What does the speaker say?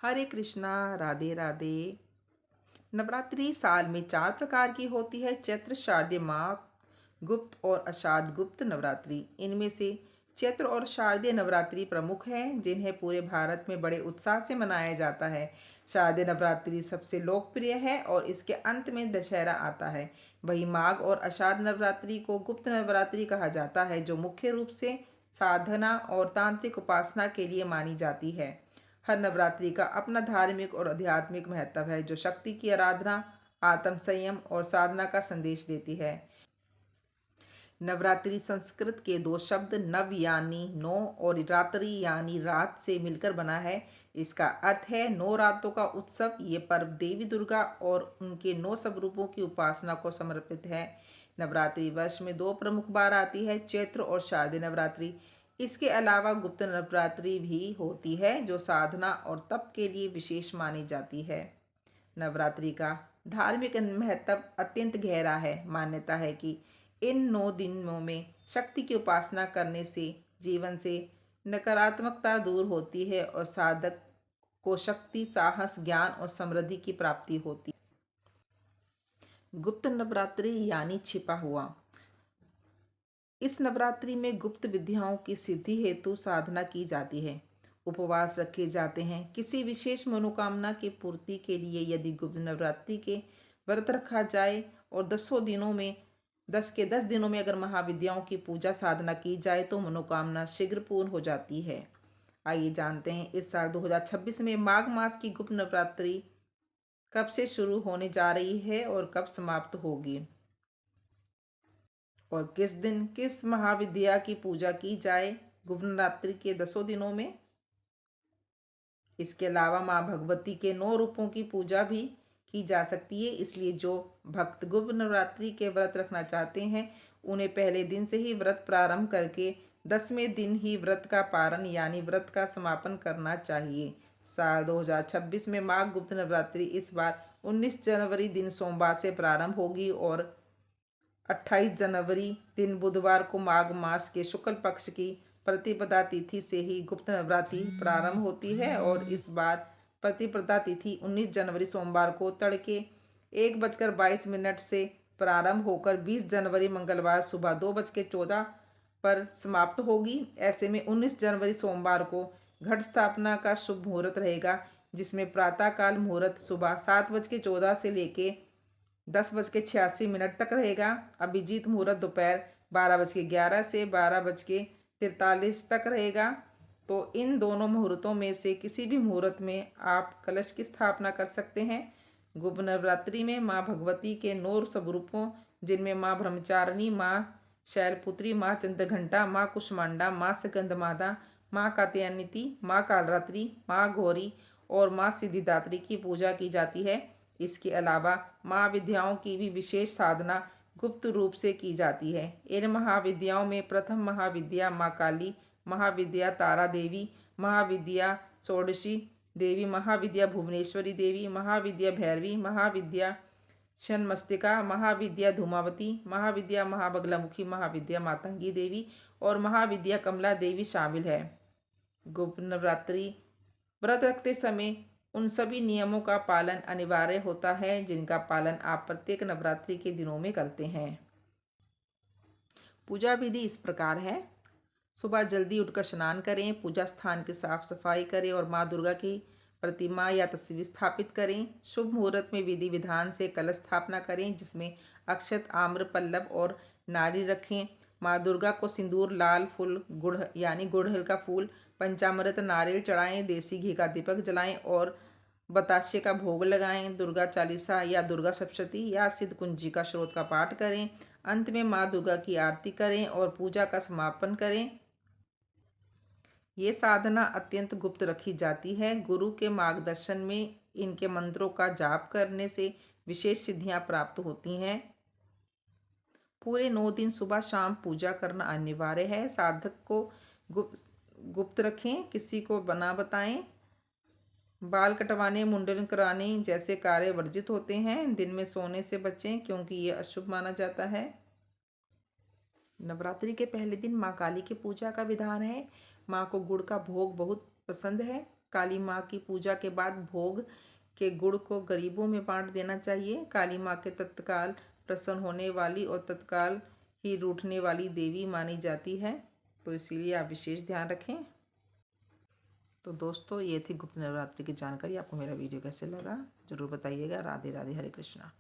हरे कृष्णा। राधे राधे। नवरात्रि साल में 4 प्रकार की होती है: चैत्र, शारदीय, माघ गुप्त और आषाढ़ गुप्त नवरात्रि। इनमें से चैत्र और शारदीय नवरात्रि प्रमुख हैं, जिन्हें पूरे भारत में बड़े उत्साह से मनाया जाता है। शारदीय नवरात्रि सबसे लोकप्रिय है और इसके अंत में दशहरा आता है। वहीं माघ और आषाढ़ नवरात्रि को गुप्त नवरात्रि कहा जाता है, जो मुख्य रूप से साधना और तांत्रिक उपासना के लिए मानी जाती है। हर नवरात्रि का अपना धार्मिक और आध्यात्मिक महत्व है, जो शक्ति की आराधना, आत्म संयम और साधना का संदेश देती है। नवरात्रि संस्कृत के दो शब्द नव यानी 9 और रात्रि यानी रात से मिलकर बना है। इसका अर्थ है 9 रातों का उत्सव। ये पर्व देवी दुर्गा और उनके 9 स्वरूपों की उपासना को समर्पित है। नवरात्रि वर्ष में 2 प्रमुख बार आती है: चैत्र और शारदीय नवरात्रि। इसके अलावा गुप्त नवरात्रि भी होती है, जो साधना और तप के लिए विशेष मानी जाती है। नवरात्रि का धार्मिक महत्व अत्यंत गहरा है। मान्यता है कि इन 9 दिनों में शक्ति की उपासना करने से जीवन से नकारात्मकता दूर होती है और साधक को शक्ति, साहस, ज्ञान और समृद्धि की प्राप्ति होती है। गुप्त नवरात्रि यानी छिपा हुआ। इस नवरात्रि में गुप्त विद्याओं की सिद्धि हेतु साधना की जाती है। उपवास रखे जाते हैं किसी विशेष मनोकामना की पूर्ति के लिए। यदि गुप्त नवरात्रि के व्रत रखा जाए और 10 दिनों में अगर महाविद्याओं की पूजा साधना की जाए तो मनोकामना शीघ्र पूर्ण हो जाती है। आइए जानते हैं इस साल 2026 में माघ मास की गुप्त नवरात्रि कब से शुरू होने जा रही है और कब समाप्त होगी, और किस दिन किस महाविद्या की पूजा की जाए गुप्त नवरात्रि के 10 दिनों में। इसके अलावा माँ भगवती के 9 रूपों की पूजा भी की जा सकती है। इसलिए जो भक्त गुप्त नवरात्रि के व्रत रखना चाहते हैं, उन्हें पहले दिन से ही व्रत प्रारंभ करके 10वें दिन ही व्रत का पारण यानी व्रत का समापन करना चाहिए। साल 2026 में माघ गुप्त नवरात्रि इस बार 19 जनवरी दिन सोमवार से प्रारंभ होगी और 28 जनवरी दिन बुधवार को माघ मास के शुक्ल पक्ष की प्रतिपदा तिथि से ही गुप्त नवरात्रि प्रारंभ होती है और इस बार प्रतिपदा तिथि 19 जनवरी सोमवार को तड़के 1:22 से प्रारंभ होकर 20 जनवरी मंगलवार सुबह 2:14 पर समाप्त होगी। ऐसे में 19 जनवरी सोमवार को घट स्थापना का शुभ मुहूर्त रहेगा, जिसमें प्रातःकाल मुहूर्त सुबह 7:14 से लेके 10:86 तक रहेगा। अभिजीत मुहूर्त दोपहर 12:11 से 12:43 तक रहेगा। तो इन दोनों मुहूर्तों में से किसी भी मुहूर्त में आप कलश की स्थापना कर सकते हैं। गुप्त नवरात्रि में माँ भगवती के 9 स्वरूपों, जिनमें माँ ब्रह्मचारिणी, माँ शैलपुत्री, माँ चंद्रघंटा, माँ कुष्मांडा, माँ स्कंदमाता, माँ कात्यायनी, माँ कालरात्रि, माँ गौरी और माँ सिद्धिदात्री की पूजा की जाती है। इसके अलावा महाविद्याओं की भी विशेष साधना गुप्त रूप से की जाती है। इन महाविद्याओं में प्रथम महाविद्या माँ काली, महाविद्या तारा देवी, महाविद्या षोडशी देवी, महाविद्या भुवनेश्वरी देवी, महाविद्या भैरवी, महाविद्या शनमस्तिका, महाविद्या धूमावती, महाविद्या महाबगलामुखी, महाविद्या मातंगी देवी और महाविद्या कमला देवी शामिल है। गुप्त नवरात्रि व्रत रखते समय उन सभी नियमों का पालन अनिवार्य होता है, जिनका पालन आप प्रत्येक नवरात्रि के दिनों में करते हैं। पूजा विधि इस प्रकार है: सुबह जल्दी उठकर स्नान करें, पूजा स्थान की साफ सफाई करें और माँ दुर्गा की प्रतिमा या तस्वीर स्थापित करें। शुभ मुहूर्त में विधि विधान से कलश स्थापना करें, जिसमें अक्षत, आम्र, पल्लव और नारियल रखें। माँ दुर्गा को सिंदूर, लाल फूल, गुड़ यानी गुड़हल का फूल, पंचामृत, नारियल चढ़ाएं, देसी घी का दीपक जलाएं और बताशे का भोग लगाएं। दुर्गा चालीसा या दुर्गा सप्तशती या सिद्ध कुंजी का स्रोत का पाठ करें। अंत में माँ दुर्गा की आरती करें और पूजा का समापन करें। ये साधना अत्यंत गुप्त रखी जाती है। गुरु के मार्गदर्शन में इनके मंत्रों का जाप करने से विशेष सिद्धियां प्राप्त होती हैं। पूरे 9 दिन सुबह शाम पूजा करना अनिवार्य है। साधक को गुप्त रखें, किसी को बना बताएं। बाल कटवाने, मुंडन कराने जैसे कार्य वर्जित होते हैं। दिन में सोने से बचें, क्योंकि ये अशुभ माना जाता है। नवरात्रि के पहले दिन माँ काली की पूजा का विधान है। माँ को गुड़ का भोग बहुत पसंद है। काली माँ की पूजा के बाद भोग के गुड़ को गरीबों में बांट देना चाहिए। काली माँ के तत्काल प्रसन्न होने वाली और तत्काल ही रूठने वाली देवी मानी जाती है, तो इसीलिए आप विशेष ध्यान रखें। तो दोस्तों, ये थी गुप्त नवरात्रि की जानकारी। आपको मेरा वीडियो कैसे लगा ज़रूर बताइएगा। राधे राधे, हरे कृष्णा।